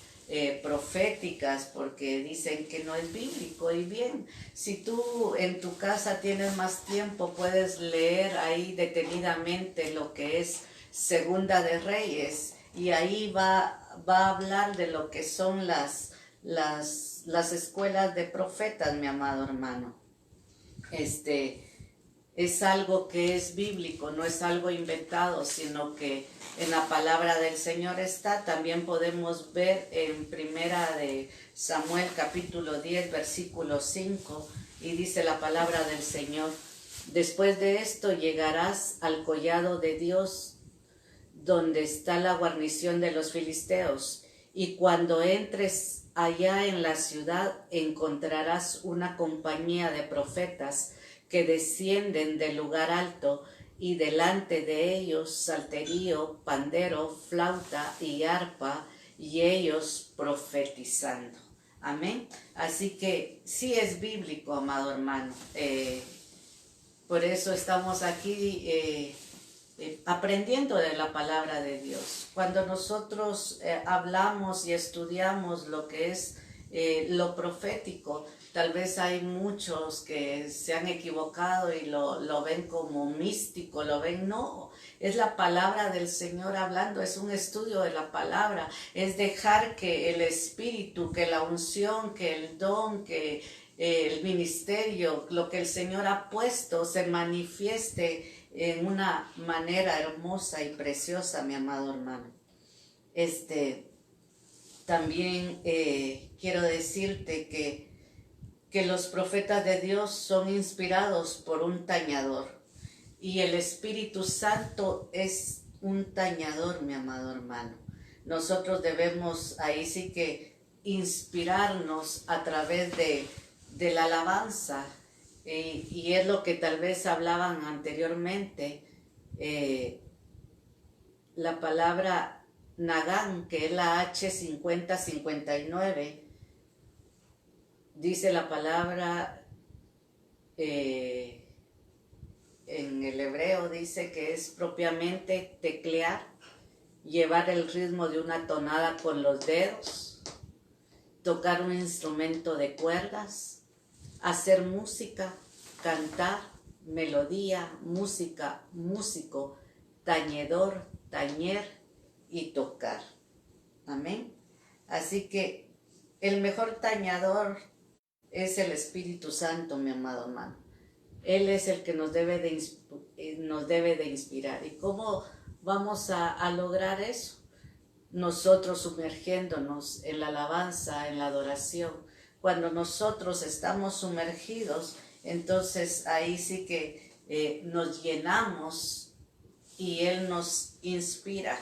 proféticas, porque dicen que no es bíblico. Y bien, si tú en tu casa tienes más tiempo, puedes leer ahí detenidamente lo que es Segunda de Reyes, y ahí va a hablar de lo que son las escuelas de profetas, mi amado hermano. Es algo que es bíblico, no es algo inventado, sino que en la palabra del Señor está. También podemos ver en Primera de Samuel capítulo 10 versículo 5, y dice la palabra del Señor, después de esto llegarás al collado de Dios, donde está la guarnición de los filisteos, y cuando entres allá en la ciudad encontrarás una compañía de profetas que descienden del lugar alto, y delante de ellos salterio, pandero, flauta y arpa, y ellos profetizando. Amén. Así que sí es bíblico, amado hermano. Por eso estamos aquí aprendiendo de la palabra de Dios. Cuando nosotros hablamos y estudiamos lo que es lo profético, tal vez hay muchos que se han equivocado y lo ven como místico, lo ven, no, es la palabra del Señor hablando, es un estudio de la palabra, es dejar que el Espíritu, que la unción, que el don, que el ministerio, lo que el Señor ha puesto se manifieste en una manera hermosa y preciosa, mi amado hermano. También quiero decirte que los profetas de Dios son inspirados por un tañador, y el Espíritu Santo es un tañador, mi amado hermano. Nosotros debemos ahí sí que inspirarnos a través de la alabanza, y es lo que tal vez hablaban anteriormente, la palabra Nagán, que es la H5059, dice la palabra en el hebreo, dice que es propiamente teclear, llevar el ritmo de una tonada con los dedos, tocar un instrumento de cuerdas, hacer música, cantar, melodía, música, músico, tañedor, tañer y tocar. Amén. Así que el mejor tañador es el Espíritu Santo, mi amado hermano. Él es el que nos debe de inspirar. ¿Y cómo vamos a lograr eso? Nosotros sumergiéndonos en la alabanza, en la adoración. Cuando nosotros estamos sumergidos, entonces ahí sí que nos llenamos y Él nos inspira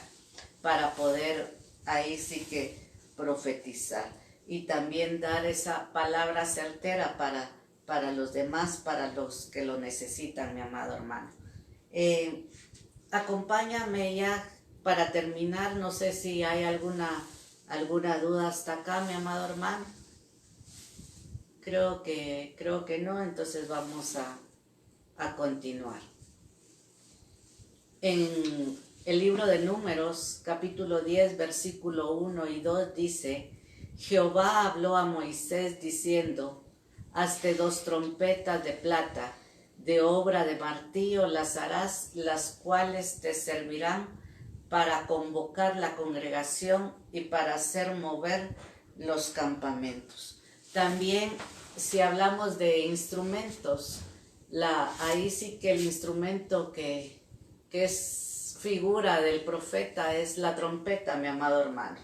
para poder ahí sí que profetizar y también dar esa palabra certera para los demás, para los que lo necesitan, mi amado hermano. Acompáñame ya para terminar, no sé si hay alguna duda hasta acá, mi amado hermano. Creo que no, entonces vamos a continuar. En el libro de Números, capítulo 10, versículo 1 y 2 dice: Jehová habló a Moisés diciendo: hazte 2 trompetas de plata, de obra de martillo las harás, las cuales te servirán para convocar la congregación y para hacer mover los campamentos. También, si hablamos de instrumentos, ahí sí que el instrumento que es figura del profeta es la trompeta, mi amado hermano.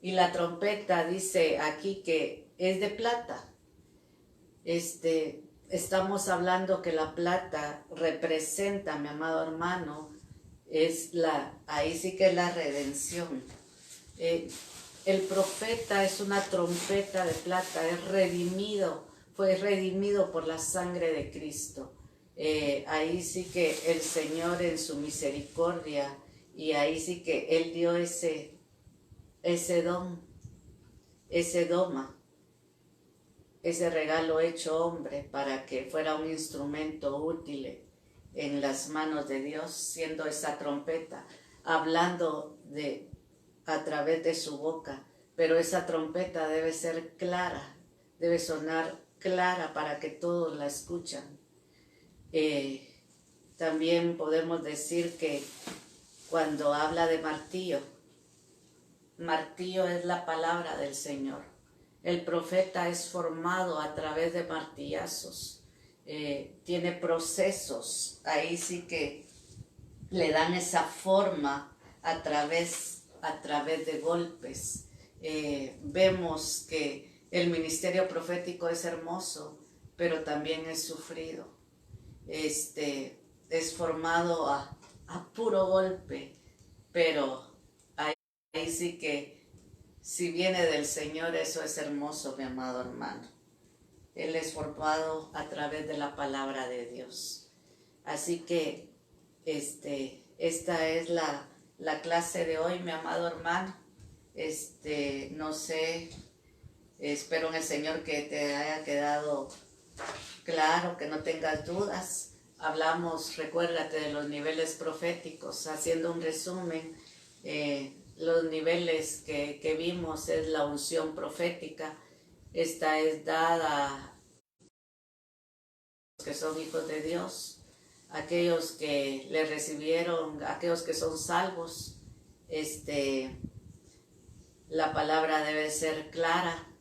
Y la trompeta dice aquí que es de plata. Estamos hablando que la plata representa, mi amado hermano, ahí sí que es la redención. El profeta es una trompeta de plata, es redimido, fue redimido por la sangre de Cristo. Ahí sí que el Señor en su misericordia, y ahí sí que Él dio ese don, ese doma, ese regalo hecho hombre para que fuera un instrumento útil en las manos de Dios, siendo esa trompeta, hablando a través de su boca, pero esa trompeta debe ser clara, debe sonar clara para que todos la escuchan. También podemos decir que cuando habla de martillo, martillo es la palabra del Señor. El profeta es formado a través de martillazos, tiene procesos, ahí sí que le dan esa forma a través de golpes. Vemos que el ministerio profético es hermoso, pero también es sufrido. Es formado a puro golpe, pero ahí sí que si viene del Señor, eso es hermoso, mi amado hermano. Él es formado a través de la palabra de Dios. Así que esta es la clase de hoy, mi amado hermano. No sé, espero en el Señor que te haya quedado claro, que no tengas dudas. Hablamos, recuérdate, de los niveles proféticos, haciendo un resumen. Los niveles que vimos es la unción profética. Esta es dada a los que son hijos de Dios, aquellos que le recibieron, aquellos que son salvos. La palabra debe ser clara,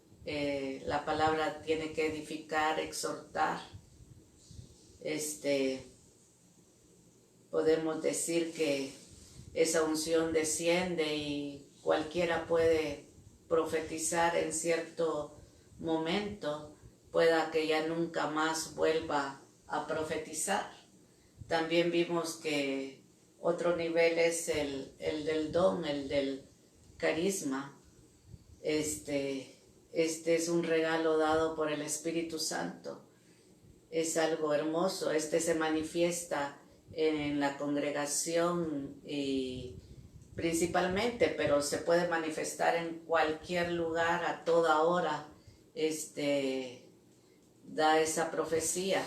la palabra tiene que edificar, exhortar. Podemos decir que esa unción desciende y cualquiera puede profetizar en cierto momento, pueda que ya nunca más vuelva a profetizar. También vimos que otro nivel es el del don, el del carisma. Este es un regalo dado por el Espíritu Santo. Es algo hermoso. Se manifiesta en la congregación y principalmente, pero se puede manifestar en cualquier lugar, a toda hora. Da esa profecía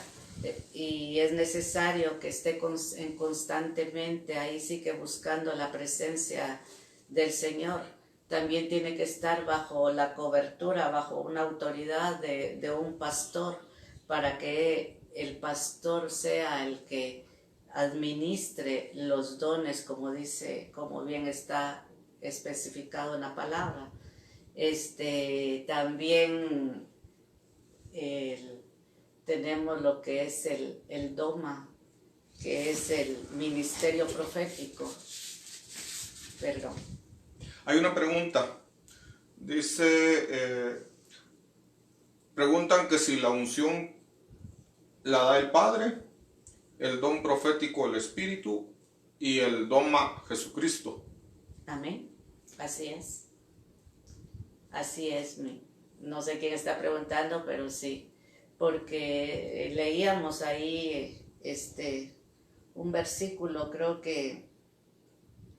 y es necesario que esté constantemente ahí, sí que buscando la presencia del Señor. También tiene que estar bajo la cobertura, bajo una autoridad de un pastor, para que el pastor sea el que administre los dones, como dice, como bien está especificado en la palabra. También tenemos lo que es el doma, que es el ministerio profético. Perdón. Hay una pregunta. Dice, preguntan que si la unción la da el Padre, el don profético el Espíritu y el doma Jesucristo. Amén. Así es. Así es. No sé quién está preguntando, pero sí. Porque leíamos ahí un versículo, creo que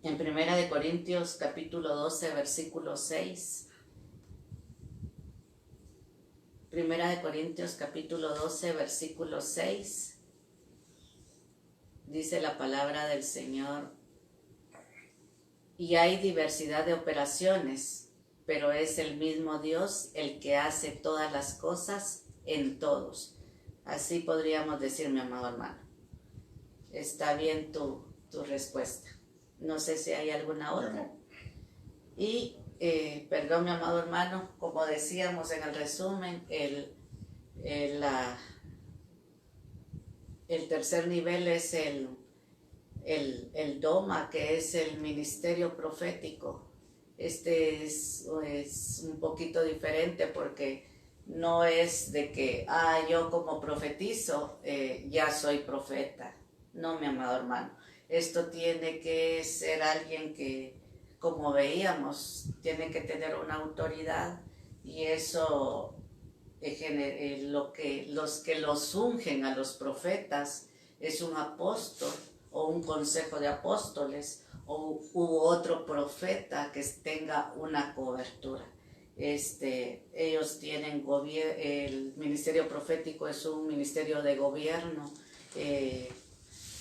en 1 Corintios capítulo 12, versículo 6. 1 Corintios capítulo 12, versículo 6. Dice la palabra del Señor: y hay diversidad de operaciones, pero es el mismo Dios el que hace todas las cosas en todos. Así podríamos decir, mi amado hermano. Está bien tu respuesta. No sé si hay alguna otra. Y, perdón, mi amado hermano, como decíamos en el resumen, el tercer nivel es el doma, que es el ministerio profético. Es un poquito diferente porque no es de que, yo como profetizo, ya soy profeta. No, mi amado hermano. Esto tiene que ser alguien que, como veíamos, tiene que tener una autoridad, y eso, los que los ungen a los profetas es un apóstol o un consejo de apóstoles u otro profeta que tenga una cobertura. Ellos tienen el ministerio profético, es un ministerio de gobierno.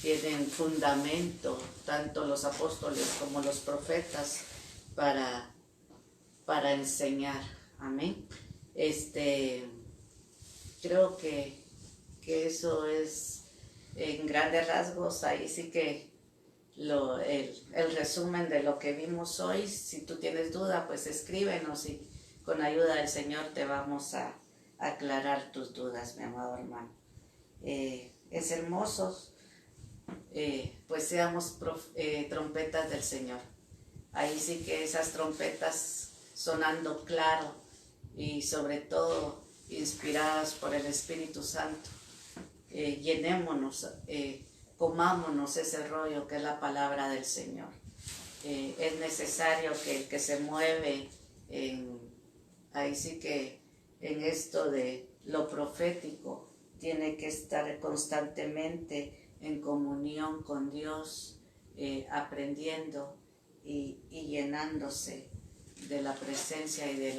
Tienen fundamento, tanto los apóstoles como los profetas, para enseñar. Amén. Creo que eso es en grandes rasgos. Ahí sí que el resumen de lo que vimos hoy. Si tú tienes duda, pues escríbenos y con ayuda del Señor te vamos a aclarar tus dudas, mi amado hermano. Es hermoso. Pues seamos trompetas del Señor. Ahí sí que esas trompetas sonando claro y sobre todo inspiradas por el Espíritu Santo. Llenémonos, comámonos ese rollo que es la palabra del Señor. Es necesario que el que se mueve ahí sí que en esto de lo profético tiene que estar constantemente en comunión con Dios, aprendiendo y llenándose de la presencia y de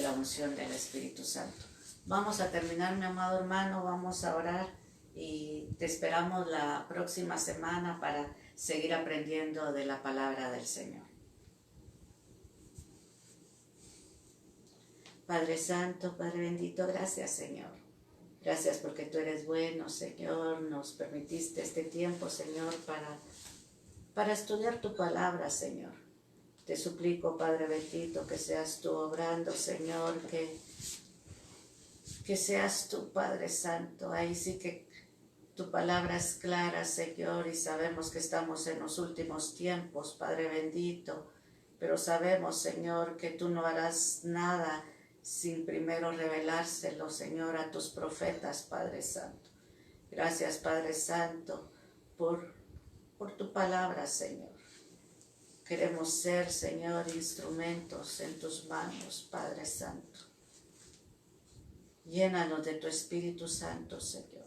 la unción del Espíritu Santo. Vamos a terminar, mi amado hermano, vamos a orar y te esperamos la próxima semana para seguir aprendiendo de la palabra del Señor. Padre Santo, Padre bendito, gracias, Señor. Gracias porque tú eres bueno, Señor. Nos permitiste este tiempo, Señor, para estudiar tu palabra, Señor. Te suplico, Padre bendito, que seas tú obrando, Señor, que seas tú, Padre Santo. Ahí sí que tu palabra es clara, Señor, y sabemos que estamos en los últimos tiempos, Padre bendito, pero sabemos, Señor, que tú no harás nada sin primero revelárselo, Señor, a tus profetas, Padre Santo. Gracias, Padre Santo, por tu palabra, Señor. Queremos ser, Señor, instrumentos en tus manos, Padre Santo. Llénanos de tu Espíritu Santo, Señor.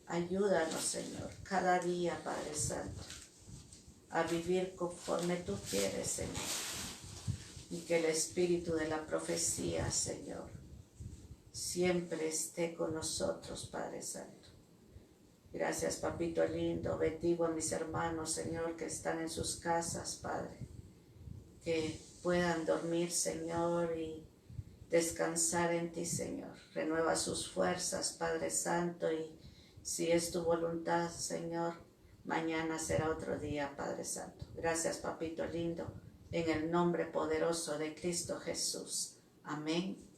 Ayúdanos, Señor, cada día, Padre Santo, a vivir conforme tú quieres, Señor. Y que el espíritu de la profecía, Señor, siempre esté con nosotros, Padre Santo. Gracias, papito lindo. Bendigo a mis hermanos, Señor, que están en sus casas, Padre. Que puedan dormir, Señor, y descansar en ti, Señor. Renueva sus fuerzas, Padre Santo, y si es tu voluntad, Señor, mañana será otro día, Padre Santo. Gracias, papito lindo. En el nombre poderoso de Cristo Jesús. Amén